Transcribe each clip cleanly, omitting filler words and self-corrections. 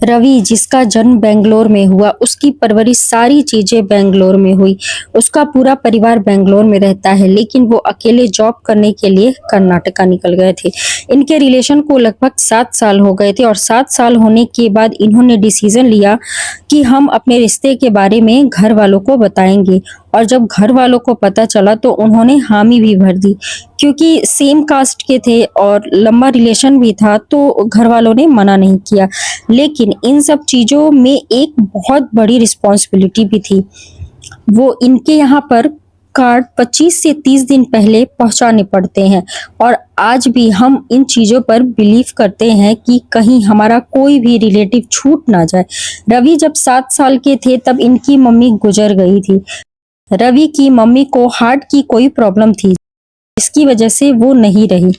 रवि जिसका जन्म बेंगलोर में हुआ, उसकी परवरिश सारी चीजें बेंगलोर में हुई। उसका पूरा परिवार बेंगलोर में रहता है, लेकिन वो अकेले जॉब करने के लिए कर्नाटका निकल गए थे। इनके रिलेशन को लगभग 7 साल हो गए थे और 7 साल होने के बाद इन्होंने डिसीजन लिया कि हम अपने रिश्ते के बारे में घर वालों को बताएंगे। और जब घर वालों को पता चला तो उन्होंने हामी भी भर दी, क्योंकि सेम कास्ट के थे और लंबा रिलेशन भी था, तो घर वालों ने मना नहीं किया। लेकिन इन सब चीजों में एक बहुत बड़ी रिस्पॉन्सिबिलिटी भी थी। वो इनके यहाँ पर कार्ड 25 से 30 दिन पहले पहुंचाने पड़ते हैं। और आज भी हम इन चीजों पर बिलीव करते हैं कि कहीं हमारा कोई भी रिलेटिव छूट ना जाए। रवि जब 7 साल के थे तब इनकी मम्मी गुजर गई थी। रवि की मम्मी को हार्ट की कोई प्रॉब्लम थी, इसकी वजह से वो नहीं रही।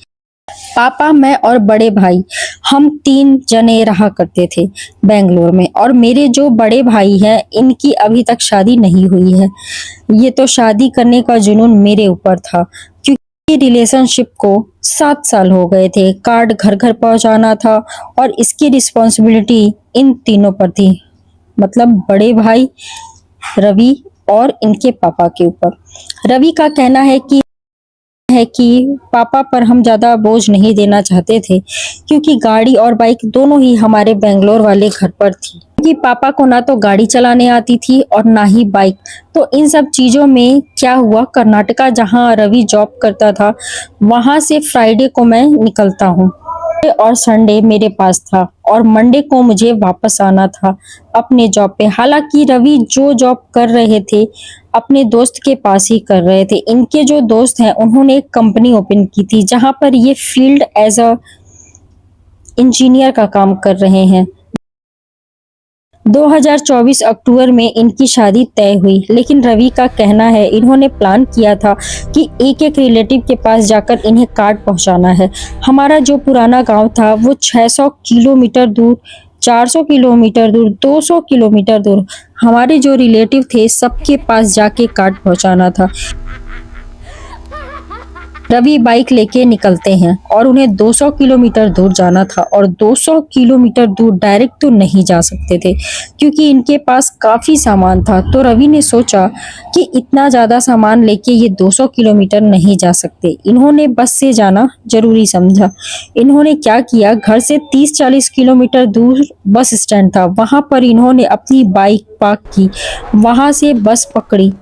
पापा, मैं और बड़े भाई, हम 3 जने रहा करते थे बेंगलोर में। और मेरे जो बड़े भाई हैं, इनकी अभी तक शादी नहीं हुई है। ये तो शादी करने का जुनून मेरे ऊपर था, क्योंकि रिलेशनशिप को 7 साल हो गए थे। कार्ड घर घर पहुंचाना था और इसकी रिस्पॉन्सिबिलिटी इन तीनों पर थी, मतलब बड़े भाई, रवि और इनके पापा के ऊपर। रवि का कहना है कि पापा पर हम ज्यादा बोझ नहीं देना चाहते थे, क्योंकि गाड़ी और बाइक दोनों ही हमारे बेंगलोर वाले घर पर थी। क्योंकि पापा को ना तो गाड़ी चलाने आती थी और ना ही बाइक। तो इन सब चीजों में क्या हुआ, कर्नाटका जहां रवि जॉब करता था, वहां से फ्राइडे को मैं निकलता हूँ और संडे मेरे पास था और मंडे को मुझे वापस आना था अपने जॉब पे। हालांकि रवि जो जॉब कर रहे थे अपने दोस्त के पास ही कर रहे थे। इनके जो दोस्त हैं उन्होंने एक कंपनी ओपन की थी जहां पर ये फील्ड एज अ इंजीनियर का काम कर रहे हैं। 2024 अक्टूबर में इनकी शादी तय हुई, लेकिन रवि का कहना है इन्होंने प्लान किया था कि एक एक रिलेटिव के पास जाकर इन्हें कार्ड पहुंचाना है। हमारा जो पुराना गांव था वो 600 किलोमीटर दूर, 400 किलोमीटर दूर, 200 किलोमीटर दूर हमारे जो रिलेटिव थे सबके पास जाके कार्ड पहुंचाना था। रवि बाइक लेके निकलते हैं और उन्हें 200 किलोमीटर दूर जाना था। और 200 किलोमीटर दूर डायरेक्ट तो नहीं जा सकते थे, क्योंकि इनके पास काफी सामान था। तो रवि ने सोचा कि इतना ज्यादा सामान लेके ये 200 किलोमीटर नहीं जा सकते। इन्होंने बस से जाना जरूरी समझा। इन्होंने क्या किया, घर से 30-40 किलोमीटर दूर बस स्टैंड था, वहां पर इन्होंने अपनी बाइक पार्क की, वहां से बस पकड़ी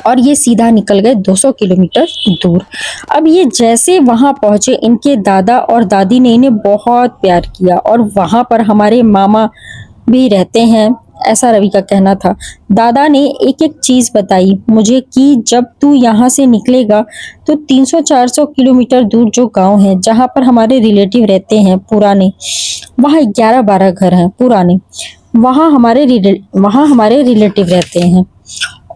और ये सीधा निकल गए 200 किलोमीटर दूर। अब ये जैसे वहां पहुंचे, इनके दादा और दादी ने इन्हें बहुत प्यार किया और वहां पर हमारे मामा भी रहते हैं, ऐसा रवि का कहना था। दादा ने एक एक चीज बताई मुझे कि जब तू यहाँ से निकलेगा तो 300-400 किलोमीटर दूर जो गांव है जहां पर हमारे रिलेटिव रहते हैं पुराने, वहाँ 11-12 घर हैं पुराने, वहाँ हमारे रिलेटिव रहते हैं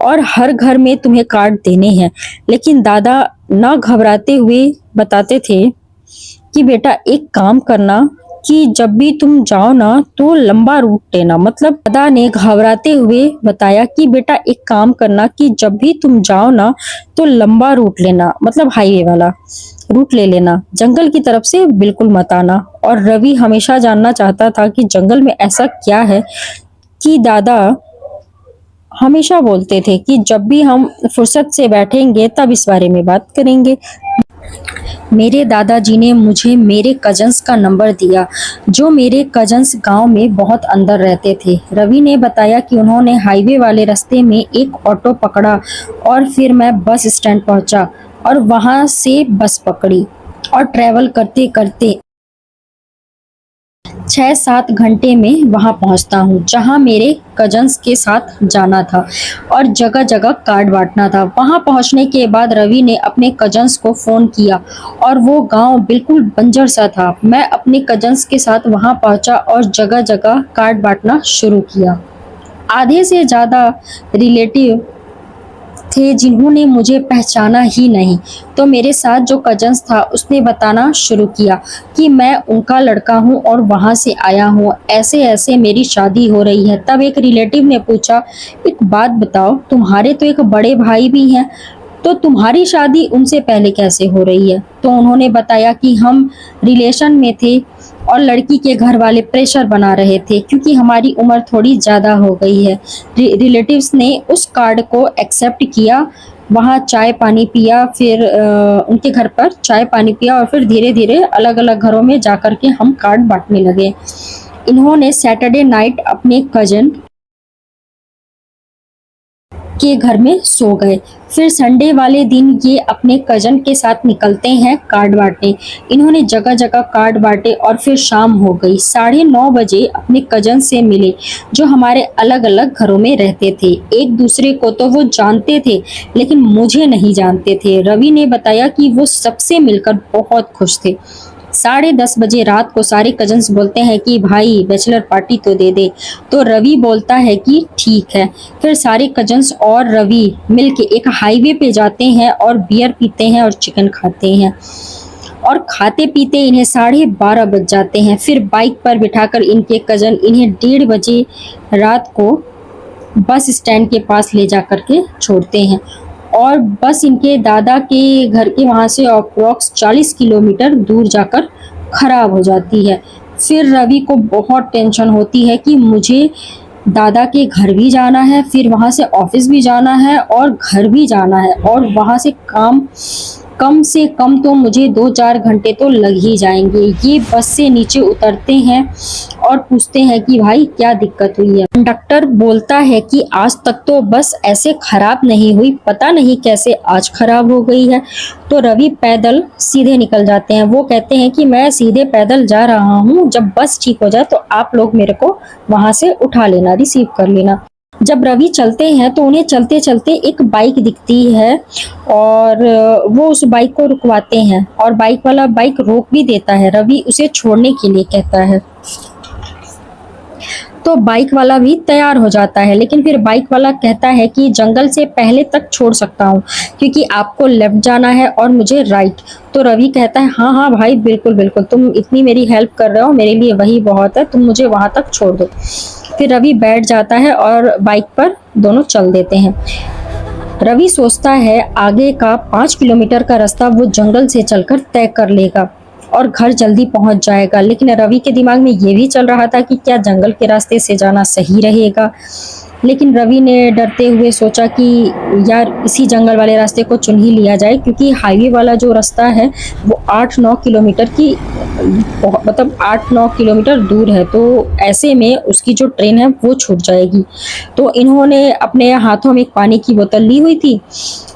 और हर घर में तुम्हें कार्ड देने हैं। लेकिन दादा ना घबराते हुए बताते थे कि बेटा एक काम करना, कि जब भी तुम जाओ ना तो लंबा रूट लेना। मतलब दादा ने घबराते हुए बताया कि बेटा एक काम करना, कि जब भी तुम जाओ ना तो लंबा रूट लेना, मतलब हाईवे वाला रूट ले लेना, जंगल की तरफ से बिल्कुल मत आना। और रवि हमेशा जानना चाहता था कि जंगल में ऐसा क्या है, कि दादा हमेशा बोलते थे कि जब भी हम फुर्सत से बैठेंगे तब इस बारे में बात करेंगे। मेरे दादाजी ने मुझे मेरे कजन्स का नंबर दिया, जो मेरे कजन्स गांव में बहुत अंदर रहते थे। रवि ने बताया कि उन्होंने हाईवे वाले रास्ते में एक ऑटो पकड़ा और फिर मैं बस स्टैंड पहुंचा और वहां से बस पकड़ी और ट्रैवल करते करते 6-7 घंटे में वहां पहुंचता हूं जहां मेरे कजन्स के साथ जाना था और जगह जगह कार्ड बांटना था। वहां पहुंचने के बाद रवि ने अपने कजन्स को फोन किया और वो गांव बिल्कुल बंजर सा था। मैं अपने कजन्स के साथ वहां पहुंचा और जगह जगह कार्ड बांटना शुरू किया। आधे से ज्यादा रिलेटिव थे जिन्होंने मुझे पहचाना ही नहीं। तो मेरे साथ जो कजन्स था उसने बताना शुरू किया कि मैं उनका लड़का हूँ और वहां से आया हूँ, ऐसे ऐसे मेरी शादी हो रही है। तब एक रिलेटिव ने पूछा, एक बात बताओ, तुम्हारे तो एक बड़े भाई भी हैं, तो तुम्हारी शादी उनसे पहले कैसे हो रही है? तो उन्होंने बताया कि हम रिलेशन में थे और लड़की के घर वाले प्रेशर बना रहे थे क्योंकि हमारी उम्र थोड़ी ज़्यादा हो गई है। रिलेटिव्स ने उस कार्ड को एक्सेप्ट किया, वहाँ चाय पानी पिया, फिर उनके घर पर चाय पानी पिया और फिर धीरे धीरे अलग अलग घरों में जाकर के हम कार्ड बांटने लगे। इन्होंने सैटरडे नाइट अपने कजन के घर में सो गए। फिर संडे वाले दिन ये अपने कजन के साथ निकलते हैं कार्ड बांटने। इन्होंने जगह जगह कार्ड बांटे और फिर शाम हो गई। 9:30 बजे अपने कजन से मिले जो हमारे अलग अलग घरों में रहते थे। एक दूसरे को तो वो जानते थे लेकिन मुझे नहीं जानते थे। रवि ने बताया कि वो सबसे मिलकर बहुत खुश थे। 10:30 बजे रात को सारे कजन्स बोलते हैं कि भाई बैचलर पार्टी तो दे दे, तो रवि बोलता है कि ठीक है। फिर सारे कजन्स और रवि मिलके एक हाईवे पे जाते हैं और बियर पीते हैं और चिकन खाते हैं और खाते पीते इन्हें 12:30 बज जाते हैं। फिर बाइक पर बिठाकर इनके कजन इन्हें 1:30 बजे रात को बस स्टैंड के पास ले जा कर के छोड़ते हैं और बस इनके दादा के घर के वहाँ से अप्रॉक्स 40 किलोमीटर दूर जाकर खराब हो जाती है। फिर रवि को बहुत टेंशन होती है कि मुझे दादा के घर भी जाना है, फिर वहाँ से ऑफिस भी जाना है और घर भी जाना है और वहाँ से कम से कम तो मुझे 2-4 घंटे तो लग ही जाएंगे। ये बस से नीचे उतरते हैं और पूछते हैं कि भाई क्या दिक्कत हुई है। कंडक्टर बोलता है कि आज तक तो बस ऐसे खराब नहीं हुई, पता नहीं कैसे आज खराब हो गई है। तो रवि पैदल सीधे निकल जाते हैं। वो कहते हैं कि मैं सीधे पैदल जा रहा हूँ, जब बस ठीक हो जाए तो आप लोग मेरे को वहां से उठा लेना, रिसीव कर लेना। जब रवि चलते हैं तो उन्हें चलते चलते एक बाइक दिखती है और वो उस बाइक को रुकवाते हैं और बाइक वाला बाइक रोक भी देता है। रवि उसे छोड़ने के लिए कहता है तो बाइक वाला भी तैयार हो जाता है, लेकिन फिर बाइक वाला कहता है कि जंगल से पहले तक छोड़ सकता हूँ क्योंकि आपको लेफ्ट जाना है और मुझे राइट। तो रवि कहता है हाँ हाँ भाई बिल्कुल बिल्कुल, तुम इतनी मेरी हेल्प कर रहे हो, मेरे लिए वही बहुत है, तुम मुझे वहां तक छोड़ दो। फिर रवि बैठ जाता है और बाइक पर दोनों चल देते हैं। रवि सोचता है आगे का 5 किलोमीटर का रास्ता वो जंगल से चलकर तय कर लेगा और घर जल्दी पहुंच जाएगा। लेकिन रवि के दिमाग में ये भी चल रहा था कि क्या जंगल के रास्ते से जाना सही रहेगा। लेकिन रवि ने डरते हुए सोचा कि यार इसी जंगल वाले रास्ते को चुन ही लिया जाए क्योंकि हाईवे वाला जो रास्ता है वो 8-9 किलोमीटर की मतलब 8-9 किलोमीटर दूर है, तो ऐसे में उसकी जो ट्रेन है वो छूट जाएगी। तो इन्होंने अपने हाथों में एक पानी की बोतल ली हुई थी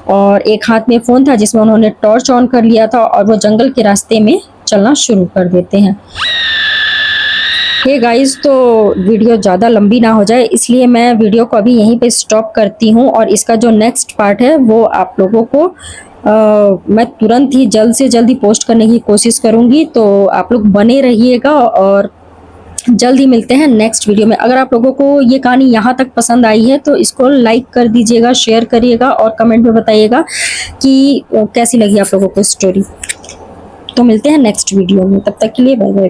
और एक हाथ में फ़ोन था जिसमें उन्होंने टॉर्च ऑन कर लिया था और वो जंगल के रास्ते में चलना शुरू कर देते हैं। हे गाइस, तो वीडियो ज़्यादा लंबी ना हो जाए इसलिए मैं वीडियो को अभी यहीं पे स्टॉप करती हूँ और इसका जो नेक्स्ट पार्ट है वो आप लोगों को मैं तुरंत ही जल्द से जल्दी पोस्ट करने की कोशिश करूँगी। तो आप लोग बने रहिएगा और जल्द ही मिलते हैं नेक्स्ट वीडियो में। अगर आप लोगों को ये कहानी यहाँ तक पसंद आई है तो इसको लाइक कर दीजिएगा, शेयर करिएगा और कमेंट में बताइएगा कि कैसी लगी आप लोगों को स्टोरी। तो मिलते हैं नेक्स्ट वीडियो में, तब तक के लिए बाय बाय।